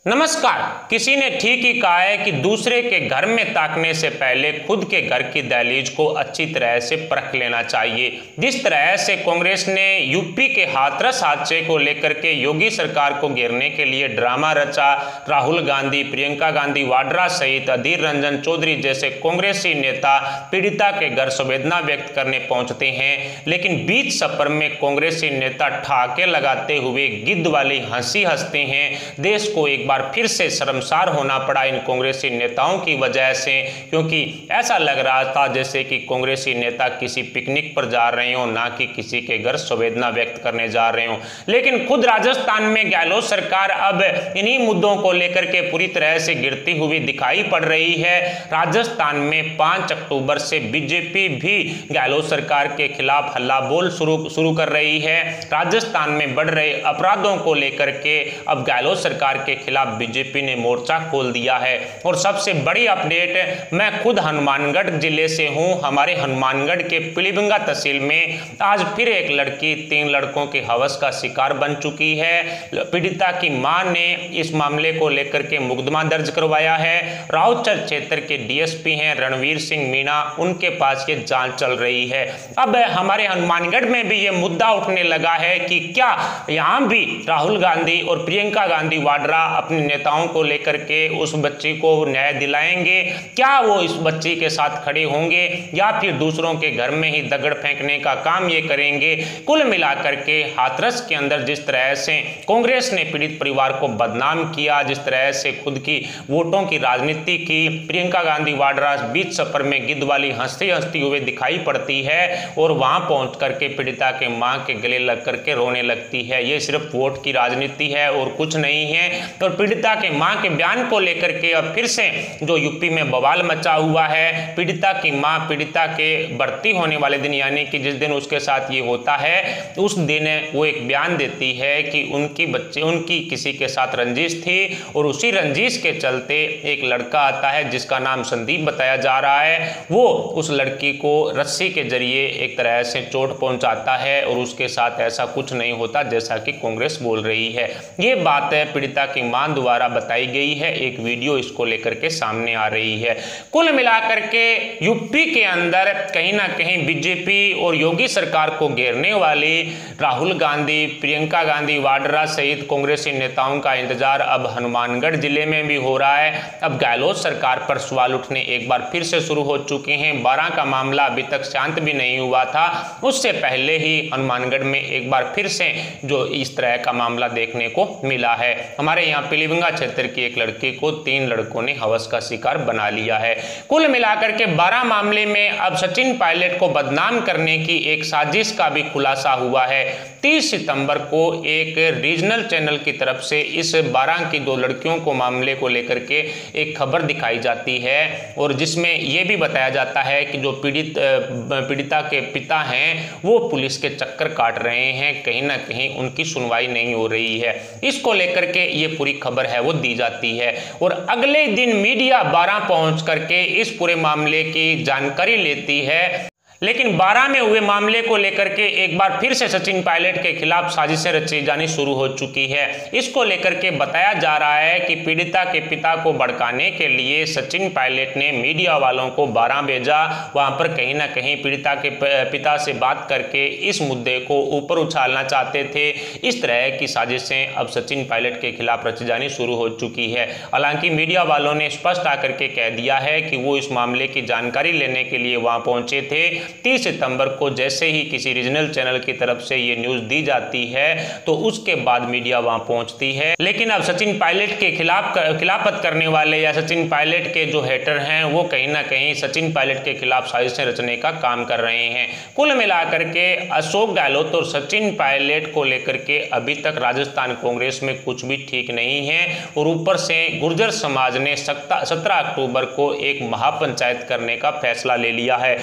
नमस्कार। किसी ने ठीक ही कहा है कि दूसरे के घर में ताकने से पहले खुद के घर की दहलीज को अच्छी तरह से परख लेना चाहिए। जिस तरह से कांग्रेस ने यूपी के हाथरस हादसे को लेकर के योगी सरकार को घेरने के लिए ड्रामा रचा, राहुल गांधी, प्रियंका गांधी वाड्रा सहित अधीर रंजन चौधरी जैसे कांग्रेसी नेता पीड़िता के घर संवेदना व्यक्त करने पहुंचते हैं, लेकिन बीच सफर में कांग्रेसी नेता ठहाके लगाते हुए गिद्ध वाली हंसी हंसते हैं। देश को एक फिर से शर्मसार होना पड़ा इन कांग्रेसी नेताओं की वजह से, क्योंकि ऐसा लग रहा था जैसे कि कांग्रेसी नेता किसी पिकनिक पर जा रहे हो, ना कि किसी के घर संवेदना व्यक्त करने जा रहे हो। लेकिन खुद राजस्थान में गहलोत सरकार अब इन्हीं मुद्दों को लेकर के पूरी तरह से गिरती हुई दिखाई पड़ रही है। राजस्थान में 5 अक्टूबर से बीजेपी भी गहलोत सरकार के खिलाफ हल्ला बोल शुरू कर रही है। राजस्थान में बढ़ रहे अपराधों को लेकर के अब गहलोत सरकार के खिलाफ बीजेपी ने मोर्चा खोल दिया है। और सबसे बड़ी अपडेट, मैं खुद हनुमानगढ़ जिले से हूं। हमारे हनुमानगढ़ के पीलीभीत तहसील में आज फिर एक लड़की 3 लड़कों के हवस का शिकार बन चुकी है। पीड़िता की मां ने इस मामले को लेकर के मुकदमा दर्ज करवाया है। राउचर क्षेत्र के डीएसपी हैं रणवीर सिंह मीणा, उनके पास ये जांच चल रही है। अब हमारे हनुमानगढ़ में भी ये मुद्दा उठने लगा है कि क्या यहां भी राहुल गांधी और प्रियंका गांधी वाड्रा अपने नेताओं को लेकर के उस बच्ची को न्याय दिलाएंगे? क्या वो इस बच्ची के साथ खड़े होंगे या फिर दूसरों के घर में ही दगड़ फेंकने का काम ये करेंगे? कुल मिलाकर के हाथरस के अंदर जिस तरह से कांग्रेस ने पीड़ित परिवार को बदनाम किया, जिस तरह से खुद की वोटों की राजनीति की, प्रियंका गांधी वाड्रा बीच सफर में गिद्ध वाली हंसती हंसती हुए दिखाई पड़ती है और वहां पहुंच करके पीड़िता के मां के गले लग करके रोने लगती है। ये सिर्फ वोट की राजनीति है और कुछ नहीं है। और पीड़िता के मां के बयान को लेकर के अब फिर से जो यूपी में बवाल मचा हुआ है। पीड़िता की मां पीड़िता के भर्ती होने वाले दिन, यानी कि जिस दिन उसके साथ ये होता है, उस दिन वो एक बयान देती है कि उनकी किसी के साथ रंजिश थी और उसी रंजिश के चलते एक लड़का आता है जिसका नाम संदीप बताया जा रहा है। वो उस लड़की को रस्सी के जरिए एक तरह से चोट पहुंचाता है और उसके साथ ऐसा कुछ नहीं होता जैसा कि कांग्रेस बोल रही है। ये बात है पीड़िता की मां द्वारा बताई गई है। एक वीडियो इसको लेकर के सामने आ रही है। कुल मिलाकर के यूपी के अंदर कहीं ना कहीं बीजेपी और योगी सरकार को घेरने वाली राहुल गांधी, प्रियंका गांधी वाड्रा सहित कांग्रेसी नेताओं का इंतजार अब हनुमानगढ़ जिले में भी हो रहा है। अब गहलोत सरकार पर सवाल उठने एक बार फिर से शुरू हो चुके हैं। 12 का मामला अभी तक शांत भी नहीं हुआ था, उससे पहले ही हनुमानगढ़ में एक बार फिर से जो इस तरह का मामला देखने को मिला है। हमारे यहाँ पीलीभीत क्षेत्र की एक लड़की को 3 लड़कों ने हवस का शिकार बना लिया है। कुल मिलाकर के 12 मामले में अब सचिन पायलट को बदनाम करने की एक साजिश का भी खुलासा हुआ है। 30 सितंबर को एक रीजनल चैनल की तरफ से इस 12 की 2 लड़कियों को मामले को लेकर के एक खबर दिखाई जाती है और जिसमें यह भी बताया जाता है कि जो पीड़िता के पिता हैं वो पुलिस के चक्कर काट रहे हैं, कहीं ना कहीं उनकी सुनवाई नहीं हो रही है। इसको लेकर के ये पूरी खबर है वो दी जाती है और अगले दिन मीडिया 12 पहुंच करके इस पूरे मामले की जानकारी लेती है। लेकिन 12 में हुए मामले को लेकर के एक बार फिर से सचिन पायलट के खिलाफ साजिशें रची जानी शुरू हो चुकी है। इसको लेकर के बताया जा रहा है कि पीड़िता के पिता को भड़काने के लिए सचिन पायलट ने मीडिया वालों को 12 भेजा। वहां पर कहीं ना कहीं पीड़िता के पिता से बात करके इस मुद्दे को ऊपर उछालना चाहते थे। इस तरह की साजिशें अब सचिन पायलट के खिलाफ रची जानी शुरू हो चुकी है। हालांकि मीडिया वालों ने स्पष्ट आकर के कह दिया है कि वो इस मामले की जानकारी लेने के लिए वहां पहुंचे थे। 30 सितंबर को जैसे ही किसी रीजनल चैनल की तरफ से ये न्यूज दी जाती है तो उसके बाद मीडिया वहां पहुंचती है। लेकिन अब सचिन पायलट के खिलाफत करने वाले या सचिन पायलट के जो हेटर हैं वो कहीं ना कहीं सचिन पायलट के खिलाफ साजिशें रचने का काम कर रहे हैं। कुल मिलाकर के अशोक गहलोत और सचिन पायलट को लेकर के अभी तक राजस्थान कांग्रेस में कुछ भी ठीक नहीं है और ऊपर से गुर्जर समाज ने 17 अक्टूबर को एक महापंचायत करने का फैसला ले लिया है।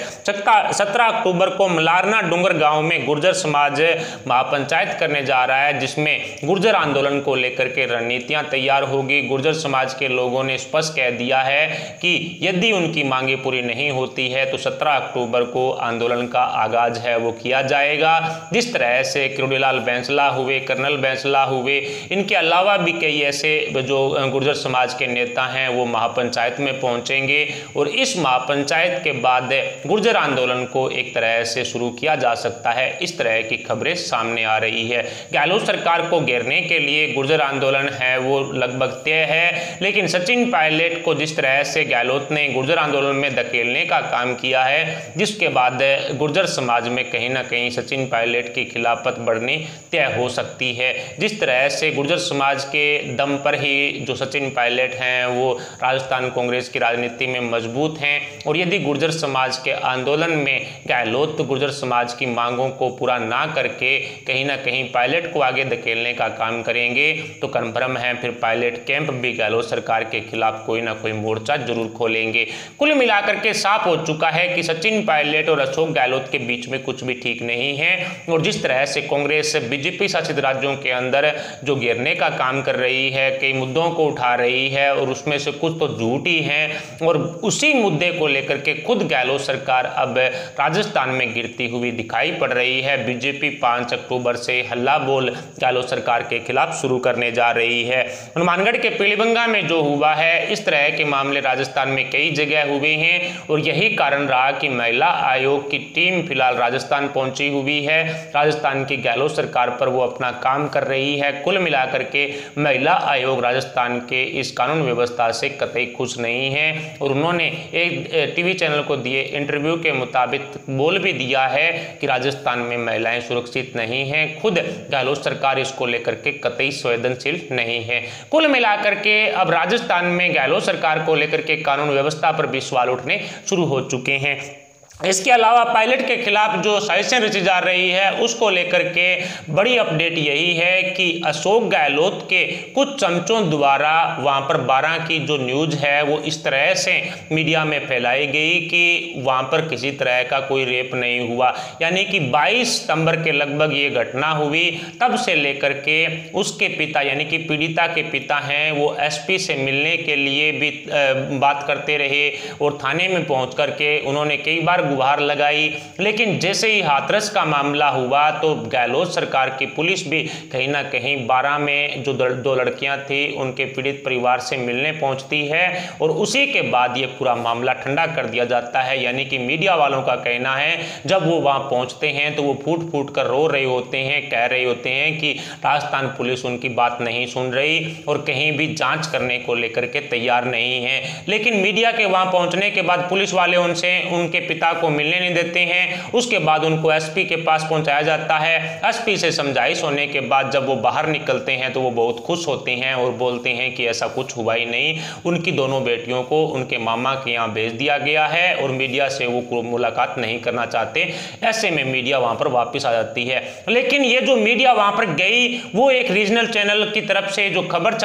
17 अक्टूबर को मलारना डूंगर गांव में गुर्जर समाज महापंचायत करने जा रहा है, जिसमें गुर्जर आंदोलन को लेकर के रणनीतियां तैयार होगी। गुर्जर समाज के लोगों ने स्पष्ट कह दिया है कि यदि उनकी मांगे पूरी नहीं होती है तो 17 अक्टूबर को आंदोलन का आगाज है वो किया जाएगा। जिस तरह से किरोड़ीलाल बैंसला हुए, कर्नल बैंसला हुए, इनके अलावा भी कई ऐसे जो गुर्जर समाज के नेता हैं वो महापंचायत में पहुंचेंगे और इस महापंचायत के बाद गुर्जर आंदोलन को एक तरह से शुरू किया जा सकता है। इस तरह की खबरें सामने आ रही है। गहलोत सरकार को घेरने के लिए गुर्जर आंदोलन है वो लगभग तय है, लेकिन सचिन पायलट को जिस तरह से गहलोत ने गुर्जर आंदोलन में धकेलने का काम किया है, जिसके बाद गुर्जर समाज में कहीं ना कहीं सचिन पायलट की खिलाफत बढ़नी तय हो सकती है। जिस तरह से गुर्जर समाज के दम पर ही जो सचिन पायलट हैं वो राजस्थान कांग्रेस की राजनीति में मजबूत हैं और यदि गुर्जर समाज के आंदोलन में गहलोत गुर्जर समाज की मांगों को पूरा ना करके कहीं ना कहीं पायलट को आगे धकेलने का काम करेंगे तो कन्फर्म है फिर पायलट कैंप भी गहलोत सरकार के खिलाफ कोई ना कोई मोर्चा जरूर खोलेंगे। कुल मिलाकर के साफ हो चुका है कि सचिन पायलट और अशोक गहलोत के बीच में कुछ भी ठीक नहीं है और जिस तरह से कांग्रेस बीजेपी शासित राज्यों के अंदर जो घेरने का काम कर रही है, कई मुद्दों को उठा रही है और उसमें से कुछ तो झूठ ही है और उसी मुद्दे को लेकर के खुद गहलोत सरकार अब राजस्थान में गिरती हुई दिखाई पड़ रही है। बीजेपी 5 अक्टूबर से हल्ला बोल गहलोत सरकार के खिलाफ शुरू करने जा रही है। हनुमानगढ़ के पीलीभंगा में जो हुआ है, इस तरह के मामले राजस्थान में कई जगह हुए हैं और यही कारण रहा कि महिला आयोग की टीम फिलहाल राजस्थान पहुंची हुई है। राजस्थान की गहलोत सरकार पर वो अपना काम कर रही है। कुल मिलाकर के महिला आयोग राजस्थान के इस कानून व्यवस्था से कतई खुश नहीं है और उन्होंने एक टीवी चैनल को दिए इंटरव्यू के मुताबिक बोल भी दिया है कि राजस्थान में महिलाएं सुरक्षित नहीं हैं। खुद गहलोत सरकार इसको लेकर के कतई संवेदनशील नहीं है। कुल मिलाकर के अब राजस्थान में गहलोत सरकार को लेकर के कानून व्यवस्था पर भी सवाल उठने शुरू हो चुके हैं। इसके अलावा पायलट के खिलाफ जो साजिशें रची जा रही है उसको लेकर के बड़ी अपडेट यही है कि अशोक गहलोत के कुछ चमचों द्वारा वहां पर 12 की जो न्यूज है वो इस तरह से मीडिया में फैलाई गई कि वहां पर किसी तरह का कोई रेप नहीं हुआ, यानी कि 22 सितंबर के लगभग ये घटना हुई। तब से लेकर के उसके पिता यानी कि पीड़िता के पिता हैं वो एसपी से मिलने के लिए भी बात करते रहे और थाने में पहुंच करके उन्होंने कई बार गुहार लगाई, लेकिन जैसे ही हाथरस का मामला हुआ तो गहलोत सरकार की पुलिस भी कहीं ना कहीं 12 में जो 2 लड़कियां थी उनके पीड़ित परिवार से मिलने पहुंचती है और उसी के बाद ये पूरा मामला ठंडा कर दिया जाता है। यानी कि मीडिया वालों का कहना है जब वो वहां पहुंचते हैं तो वो फूट फूट कर रो रहे होते हैं, कह रहे होते हैं कि राजस्थान पुलिस उनकी बात नहीं सुन रही और कहीं भी जांच करने को लेकर के तैयार नहीं है। लेकिन मीडिया के वहां पहुंचने के बाद पुलिस वाले उनसे उनके पिता को मिलने नहीं देते हैं। उसके बाद उनको एसपी के पास पहुंचाया जाता है। एसपी से समझाइश होने के बाद जब वो बाहर निकलते हैं तो वो बहुत खुश होते हैं और बोलते हैं कि ऐसा कुछ हुआ ही नहीं, उनकी दोनों बेटियों को उनके मामा के यहाँ भेज दिया गया है और मीडिया से वो मुलाकात नहीं करना चाहते। ऐसे में मीडिया वहां पर वापस आ जाती है। लेकिन ये जो मीडिया वहां पर गई वो एक रीजनल चैनल की तरफ से जो खबर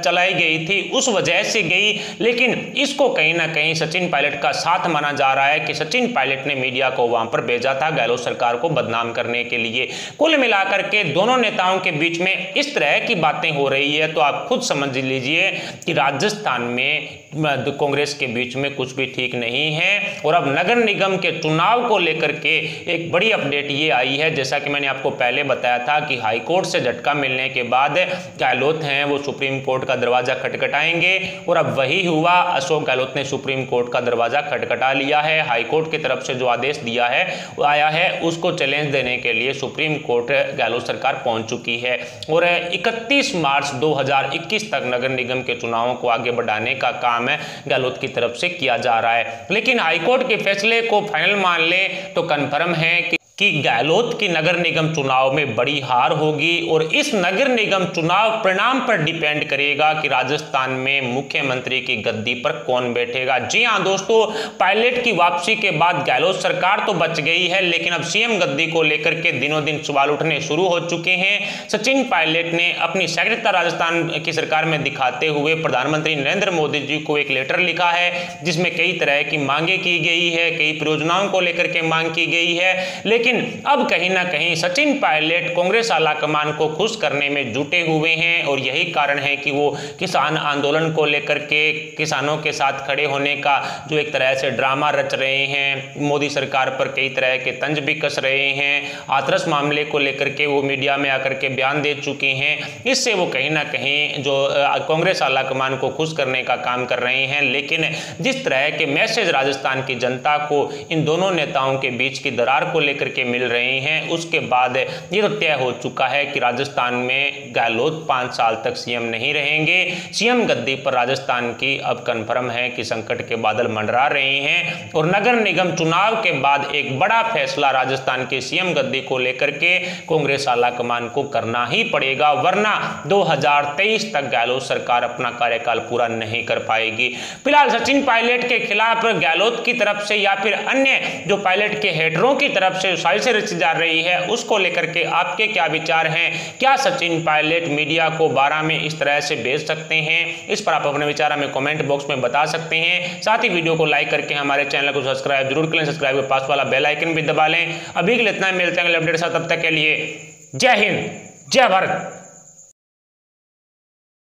चलाई गई थी उस वजह से गई, लेकिन इसको कहीं ना कहीं सचिन पायलट का साथ माना जा रहा है कि सचिन पायलट ने मीडिया को वहां पर भेजा था गहलोत सरकार को बदनाम करने के लिए। कुल मिलाकर के दोनों नेताओं के बीच में इस तरह की बातें हो रही है तो आप खुद समझ लीजिए कि राजस्थान में कांग्रेस के बीच में कुछ भी ठीक नहीं है। और अब नगर निगम के चुनाव को लेकर के एक बड़ी अपडेट ये आई है, जैसा कि मैंने आपको पहले बताया था कि हाईकोर्ट से झटका मिलने के बाद गहलोत हैं वो सुप्रीम कोर्ट का दरवाजा खटखटाएंगे और अब वही हुआ। अशोक गहलोत ने सुप्रीम कोर्ट का दरवाजा खटखटा लिया है। हाईकोर्ट की तरफ से जो आदेश दिया है वो आया है उसको चैलेंज देने के लिए सुप्रीम कोर्ट गहलोत सरकार पहुंच चुकी है और 31 मार्च 2021 तक नगर निगम के चुनावों को आगे बढ़ाने का काम है गहलोत की तरफ से किया जा रहा है। लेकिन हाईकोर्ट के फैसले को फाइनल मान ले तो कंफर्म है कि कि गहलोत की नगर निगम चुनाव में बड़ी हार होगी और इस नगर निगम चुनाव परिणाम पर डिपेंड करेगा कि राजस्थान में मुख्यमंत्री की गद्दी पर कौन बैठेगा। जी हां दोस्तों, पायलट की वापसी के बाद गहलोत सरकार तो बच गई है, लेकिन अब सीएम गद्दी को लेकर के दिनों दिन सवाल उठने शुरू हो चुके हैं। सचिन पायलट ने अपनी सक्रियता राजस्थान की सरकार में दिखाते हुए प्रधानमंत्री नरेंद्र मोदी जी को एक लेटर लिखा है, जिसमें कई तरह की मांगे की गई है, कई परियोजनाओं को लेकर के मांग की गई है। लेकिन अब कहीं ना कहीं सचिन पायलट कांग्रेस आलाकमान को खुश करने में जुटे हुए हैं और यही कारण है कि वो किसान आंदोलन को लेकर के किसानों के साथ खड़े होने का जो एक तरह से ड्रामा रच रहे हैं, मोदी सरकार पर कई तरह के तंज भी कस रहे हैं, हाथरस मामले को लेकर के वो मीडिया में आकर के बयान दे चुके हैं। इससे वो कहीं ना कहीं जो कांग्रेस आलाकमान को खुश करने का काम कर रहे हैं। लेकिन जिस तरह के मैसेज राजस्थान की जनता को इन दोनों नेताओं के बीच की दरार को लेकर के मिल रहे हैं, उसके बाद ये तो तय हो चुका है कि राजस्थान में गहलोत 5 साल तक सीएम नहीं रहेंगे। सीएम गद्दी पर राजस्थान की अब कंफर्म है कि संकट के बादल मंडरा रहे हैं और नगर निगम चुनाव के बाद एक बड़ा फैसला राजस्थान के सीएम गद्दी को लेकर के कांग्रेस आलाकमान को करना ही पड़ेगा, वरना 2023 तक गहलोत सरकार अपना कार्यकाल पूरा नहीं कर पाएगी। फिलहाल सचिन पायलट के खिलाफ गहलोत की तरफ से या फिर अन्य जो पायलट के हेडरों की तरफ से साजिश रची जा रही है, उसको लेकर के आपके क्या विचार हैं? क्या सचिन पायलट मीडिया को 12 में इस तरह से भेज सकते हैं? इस पर आप अपने विचार हमें कमेंट बॉक्स में बता सकते हैं। साथ ही वीडियो को लाइक करके हमारे चैनल को सब्सक्राइब जरूर करें, सब्सक्राइब के पास वाला बेल आइकन भी दबा लें। अभी के लिए इतना, मिलते हैं अगले अपडेट के साथ, तब तक के लिए जय हिंद, जय भारत।